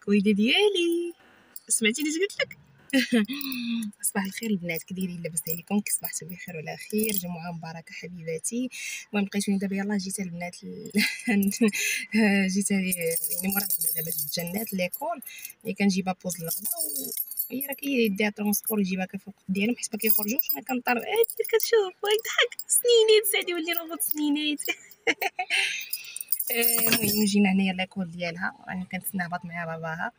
كويدة ديالي، سمعتيني اش قلت لك؟ صباح الخير البنات، كديرين؟ لاباس عليكم؟ كي صبحتوا بخير وعلى خير؟ جمعه مباركه حبيباتي. المهم لقيتوني دابا يلاه جيت البنات جيت يعني مورا الغدا دابا جبت جنات ليكول اللي كنجيبها بوز الغدا هي راه كيديها ترونسبور يجيبها كفوق ديالهم حيت ما كيخرجوش. انا كنطر كتشوف ويضحك سنينيت سعدي ولي رابط سنينيت. المهم جينا هنايا لاكول ديالها، راني كنتسنى هبط مع باباها.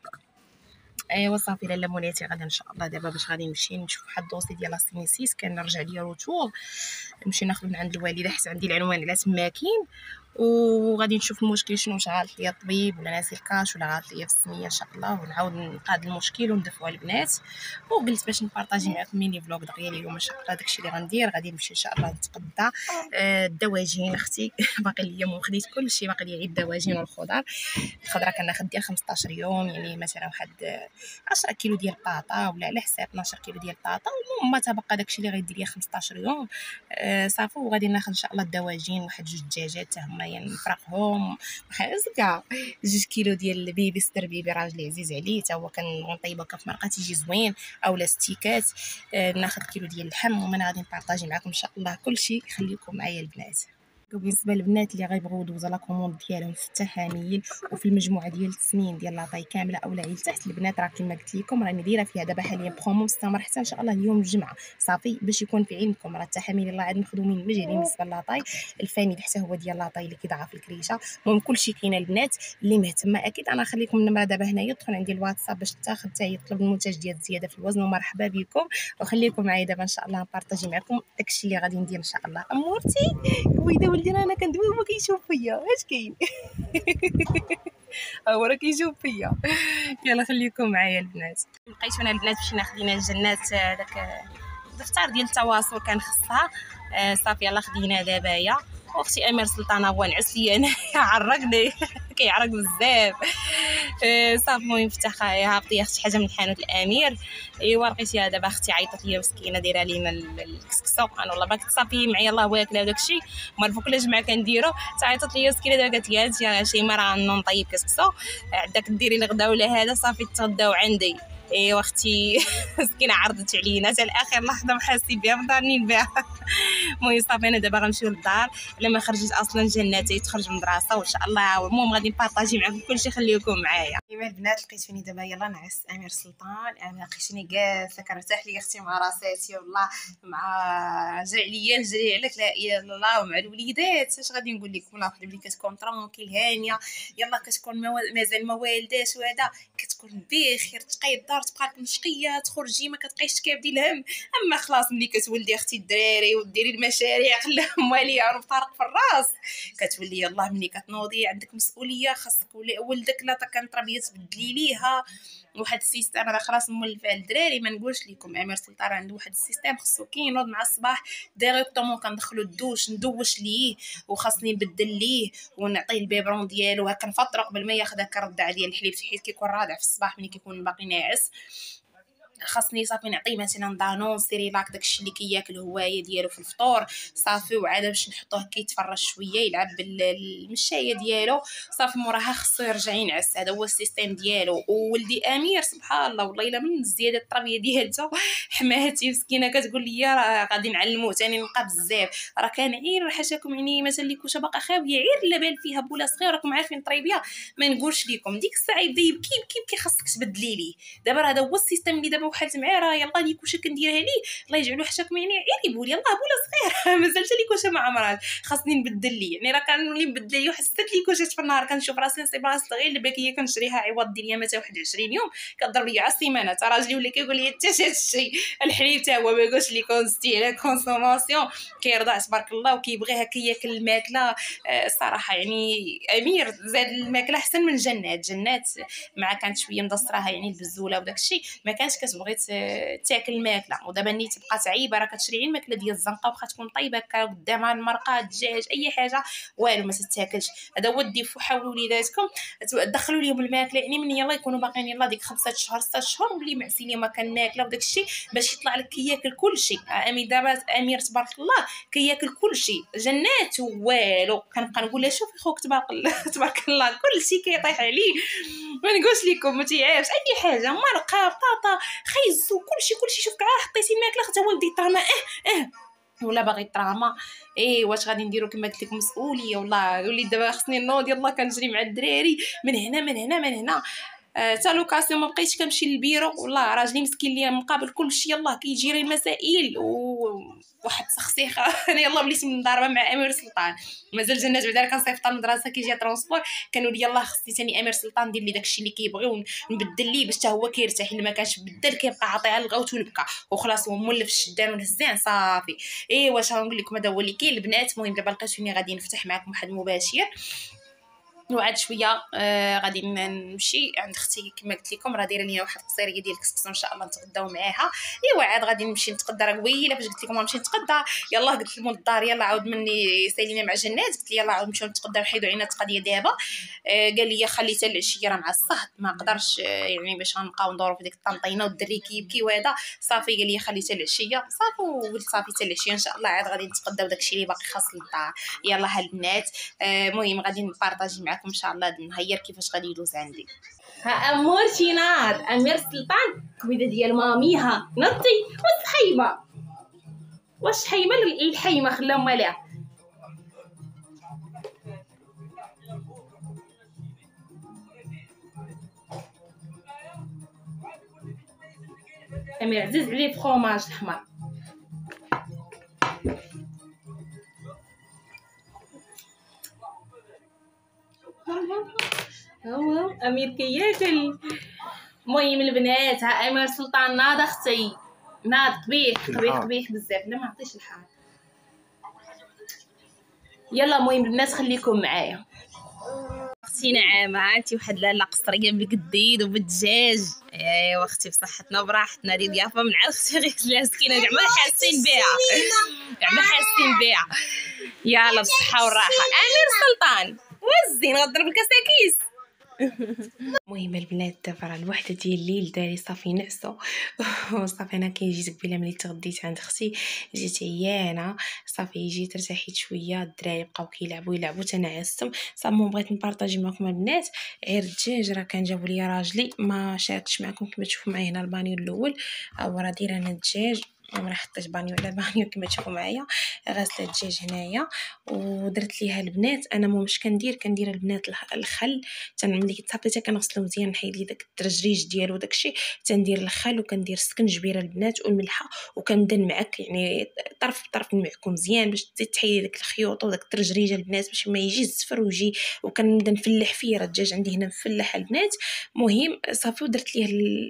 ايوا صافي لاله مولاتي غدا ان شاء الله دابا باش غادي نمشي نشوف واحد الدوسي ديال لاسينيسيس كنرجع ليا روتور، نمشي ناخذ من عند الوالده حيت عندي العنوان على تما كاين، وغادي نشوف المشكل شنو، واش غالط ليا الطبيب ولا ناسي الكاش ولا غالط ليا في السميه ان شاء الله، ونعاود نقاد المشكل وندفعوا البنات. وقلت باش نبارطاجي معكم ميني فلوغ دغيا اليوم ان شاء الله. داكشي اللي غندير غادي نمشي ان شاء الله نتقدى الدواجن اختي باقي ليا خديت كلشي، باقي ليا غير الدواجن والخضر. الخضره كناخذ ديال 15 يوم، يعني مثلا واحد 10 كيلو ديال البطاطا ولا على حساب 12 كيلو ديال البطاطا، المهم ما تبقى داكشي اللي غيدير ليا 15 يوم. صافي وغادي ناخذ ان شاء الله الدواجن، واحد 2 دجاجات حتى هما يعني نفرقهم، واحد زكا 2 كيلو ديال البيبي ستر بيبي راجلي عزيز عليه حتى هو كنطيبو في مرقه تيجي زوين اولا ستيكات. ناخذ كيلو ديال اللحم، ومن غادي نبارطاجي معكم ان شاء الله كلشي. خليكم معايا البنات. وبالنسبه للبنات اللي غيبغيو يدوزو لا كوموند ديالهم في التحاميل وفي المجموعه ديال التسنين ديال لاطاي كامله اولا عيل تحت، البنات راه كما قلت لكم راني دايره فيها دابا حاليا برومو مستمر حتى ان شاء الله اليوم الجمعه. صافي باش يكون في علمكم راه التحاميل الله عاد مخدومين مجهدين بالنسبه للاطاي الفاني حتى هو ديال لاطاي اللي كيضعف الكريشه. المهم كلشي كاين البنات اللي مهتمه اكيد انا نخليكم النمره دابا هنايا، دخل عندي الواتساب باش تاخذ حتى يطلب المنتج ديال الزياده في الوزن، ومرحبا بكم. وخليكم معايا دابا ان شاء الله نبارطاجي معكم داكشي اللي غادي ندير ان شاء الله. امورتي ويدا ولدي راه انا كندوي وما كيشوف فيا اش كاين. هو راه كيشوف فيا. يلا خليكم معايا البنات. لقيتونا البنات مشينا خدينا الجنات داك الدفتر ديال التواصل كان خصها. صافي يلا خدينا دابايا. واختي امير سلطانه هو نعس ليا انا عرقني كيعرق بزاف. صافي المهم فتح هابطي اختي حاجه من حانوت الامير. ايوا لقيتيها دابا اختي عيطت ليا مسكينه دايره لينا الكسكسو، انا والله باك تصافي معايا يلاه واكله وداكشي معرفوا كل جمعه كنديرو. تعيطت ليا مسكينه دابا قالت لي انت شي مره نطيب كسكسو عندك ديري الغدا ولا هذا. صافي تغداو عندي. ايوا اختي مسكينه عرضت علينا حتى الاخر لحظه محاسين بها مضارنين بها. المهم صافي انا دابا غنمشيو للدار لما خرجت اصلا جناتي تخرج من المدرسه وان شاء الله. المهم غادي نبارطاجي معكم كلشي، خليكم معايا. ايوا البنات لقيتوني دابا يلا نعس امير سلطان، انا لقيتني جالسه كنرتاح لي اختي مع راساتي والله مع جا عليا نجري عليك لا اله الا الله ومع الوليدات. اش غادي نقول لكم؟ واحد اللي كتكون ترونكيل هانيه يلا كتكون مازال ما والداش وهذا كتكون بخير تقي الدار تبقى لك مشقيه تخرجي ما كتبقايش تكابدي الهم. اما خلاص ملي كتولدي اختي الدراري وديري المشاريع خلاهم واليا طارق في الراس كتولي يلاه ملي كتنوضي عندك مسؤوليه خاصك ولدك لا كان تربيه تبدلي ليها واحد السيستم. انا خلاص مولفه الدراري ما نقولش لكم امير سلطان عنده واحد السيستم خصو كينوض مع الصباح ديريكتومون كندخلو الدوش ندوش ليه وخاصني نبدل ليه ونعطيه البيبرون ديالو هكا نفطرو قبل ما ياخذ هكا الرضع ديال الحليب حيت كيكون رادع في الصباح ملي كيكون باقي ناعس. خاصني صافي نعطيه مثلا دانون سيريلاك داكشي اللي كياكل هوايه ديالو في الفطور. صافي وعاد باش نحطوه كيتفرج شويه يلعب بالمشايه ديالو. صافي موراها خصو يرجع ينعس. هذا هو السيستم ديالو. وولدي امير سبحان الله والله الا من زياده التربيه ديالته حماتي مسكينه كتقول لي راه غادي نعلموه ثاني نلقى بزاف راه كان عير حاشاكم يعني مثلا اللي كوشه باقا خاويه عير لا بال فيها بولا صغير راكم عارفين التربيه ما نقولش لكم ديك الساعه يبدا يبكي يبكي خاصك تبدلي ليه. دابا هذا هو السيستم اللي دابا وحالت معاه راه يلاه لي كوشه كنديرها ليه الله يجعلو حشاكم يعني عير يبول يلاه بولا صغير مازالت لي كوشه مع عمرها خاصني نبدل ليه. يعني راه كنولي نبدل ليه حسيت لي كوشات في النهار كنشوف راسي نصيب راسي غير الباكيه كنشريها عوض ديال يامات واحد 20 يوم كضرب لي على السيمانه. تا راجلي ولا كيقول لي حتى هذا الشيء الحليب تا هو ما قالش لي كونستي على كونسوماسيون كيرضع تبارك الله وكيبغيها كياكل الماكله. الصراحه يعني امير زاد الماكله احسن من جنات. جنات مع كانت شويه مدصراها يعني البزوله وداك الشيء ما كانش كتبغي تبغي تاكل الماكله. ودابا ني تبقى تعيبه راه كتشري الماكله ديال الزنقه واخا تكون طيبه هكا قدامها المرقه الدجاج اي حاجه والو ما تتاكلش. هذا هو الديفو. حاولوا وليداتكم تدخلوا ليهم الماكله يعني من يلا يكونوا باقيين يلا ديك 5 شهور 6 شهور واللي معسلين ما كان ماكله وداك الشيء باش يطلع لك كياكل كلشي. امي دابا امير تبارك الله كياكل كلشي. جنات والو كنبقى نقول لها شوفي خوك تبارك الله كلشي كيطيح عليه. ما نقولش لكم ما تيعرفش اي حاجه مرقه بطاطا خيزو كلشي. شوف كاع حطيتي الماكله حتى هو بدا يطرما ولا باغي الطراما. واش غادي نديرو كما قلت لكم مسؤوليه والله. وليت دابا خصني نوض يلا كنجري مع الدراري من هنا تا لوكاسيون ما بقيتش كنمشي للبيرو والله. راجلي مسكين ليا مقابل كلشي يلا كيجيري المسائل واحد سخسيخه. انا يلا وليت مضاربه مع امير سلطان. مازال جنات بعدا كنصيفط المدرسه كيجي ترونسبور كانوا لي يلا خصني ثاني امير سلطان دير لي داكشي اللي كيبغي ونبدل ليه باش حتى هو كيرتاح. الا ما كانش بدل كيبقى عاطيها الغوت ونبكى وخلاص هو مولف الشدان والهزان صافي. واش غنقول لكم هذا هو اللي كاين البنات. المهم دابا لقيتوني غادي نفتح معكم واحد المباشر وعاد شويه غادي نمشي عند اختي كما قلت لكم راه دايره ليا واحد القصيريه ديال الكسكس ان شاء الله نتغداو معاها. عاد غادي نمشي نتغدى راه قويله باش قلت لكم غنمشي نتغدى. يلا قلت لهم الدار يلا عاود مني سالينا مع جنات قلت لي يلا عاود نمشيو نتغداو نحيدو علينا التقضيه دابا. قال لي خلي حتى العشيه راه مع الصهد ما قدرش يعني باش غنبقاو ندورو في ديك الطنطينه والدري كيبكي وهذا صافي. قال لي خلي حتى العشيه صافي وقلت صافي حتى العشيه ان شاء الله عاد غادي نتغداو داكشي اللي باقي خاص للدار. يلا ها البنات المهم غادي نبارطاجي معكم ان شاء الله نهير كيفاش غادي يدوز عندي. ها امورتي ناض امير سلطان كويده ديال ماميها نطي والحيمه واش حيمه الحيمه خلاهم مالها. امير عزيز عليه فخوماج الاحمر. هو امير كياكل. المهم البنات ها امير سلطان ناض اختي ناض قبيح بزاف. لا ما عطيش الحار يلا. المهم البنات خليكم معايا. اختي نعامه انت واحد لاله قصريه بالقديد وبالدجاج. ايوا اختي بصحتنا وبراحتنا ديال ضيافه من عند اختي غير لاسكينه كاع ما حاسين بها يلا بالصحه والراحه. امير سلطان وزين غضرب الكساكيس. المهم البنات دابا راه الوحده ديال الليل داري صافي نعسو وصافي انا كي جيت قبيله ملي تغديت عند اختي جيت عيانه صافي جيت ارتاحيت شويه. الدراري بقاو يلعبوا حتى انا عستم صافي. بغيت نبارطاجي معكم البنات غير الدجاج راه كان جابوا لي راجلي ما شاركتش معكم كما تشوفوا معايا هنا البانيو الاول راه دايره انا الدجاج. راه حطيت بانيو على بانيو كما تشوفوا معايا. غاسله الدجاج هنايا ودرت ليها البنات. انا مش كندير البنات الخل ملي كتصافي حتى كنغسلو مزيان نحيد لي داك الترجريج ديالو داكشي تندير الخل وكندير السكنجبيره البنات والملحه وكنبدا نمعك يعني طرف بطرف نمعكم مزيان باش تحيدي داك الخيوط وداك الترجريج البنات باش ما يجي الزفر ويجي. وكنبدا نفلح فيه راه الدجاج عندي هنا مفلح البنات. مهم صافي ودرت ليه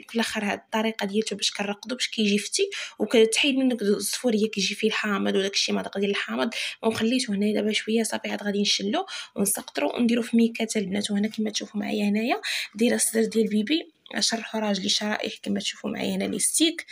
في الاخر هاد الطريقه ديالته باش كنرقدو باش كيجي فتي وكتحيد من داك الصفوريه كيجي فيه الحامض وداك الشيء مذاق ديال الحامض. وخليته هنا دابا شويه صافي عاد غادي نشلو ونسقطرو ونديرو في ميكات البنات. وهنا كما تشوفوا معايا هنايا دايره الصدر ديال بيبي شرحوا راجلي شرائح كما تشوفوا معايا هنا لي ستيك.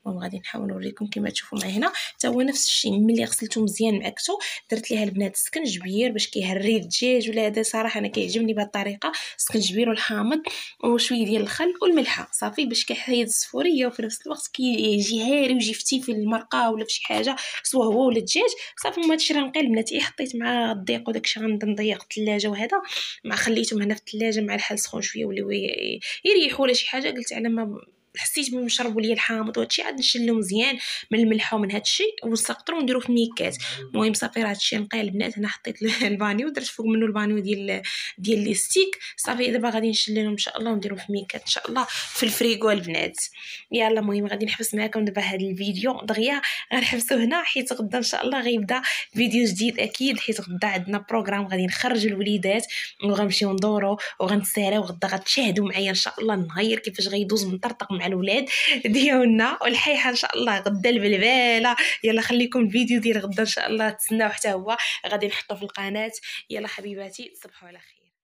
وغادي نحاول نوريكم كما تشوفوا معايا هنا حتى هو نفس الشيء. ملي غسلته مزيان معكتو درت ليها البنات السكنجبير باش كيهري الدجاج ولا هذا صراحه انا كيعجبني بهذه الطريقه. السكنجبير والحامض وشويه ديال الخل والملحه صافي باش كيحيد الصفوريه وفي نفس الوقت كيجي هاري ويجي فتي في المرقه ولا في شي حاجه سواء هو ولا الدجاج صافي. ما هادشي راه نقي البنات حطيت مع الضيق وداكشي غنبدا نضيق الثلاجه وهذا ما خليتهم هنا في الثلاجه مع الحال سخون شويه ولاو يريحوا ولا شي حاجه. قلت على ما حسيت بهم شربوا لي الحامض وهادشي عاد نشلو مزيان من الملحه ومن هادشي ونسقطرو ونديرو في ميكات. المهم صافي راه هادشي نقي البنات. انا حطيت البانيو درت فوق منه البانيو ديال لي ستيك صافي. دابا غادي نشللهم ان شاء الله ونديرو في ميكات ان شاء الله في الفريغو البنات. يلا المهم غادي نحبس معكم دابا هذا الفيديو دغيا غنحبسو هنا حيت غدا ان شاء الله غيبدا فيديو جديد اكيد حيت غدا عندنا بروغرام غادي نخرج الوليدات وغنمشيو ندورو وغنتساراو غدا غتشاهدوا معايا ان شاء الله النهار كيفاش غيدوز منطرطق مع الولاد ديالنا والحيحه ان شاء الله غدا البلباله. يلا خليكم الفيديو ديال غدا ان شاء الله تسناو حتى هو غادي نحطو في القناه. يلا حبيباتي تصبحوا على خير.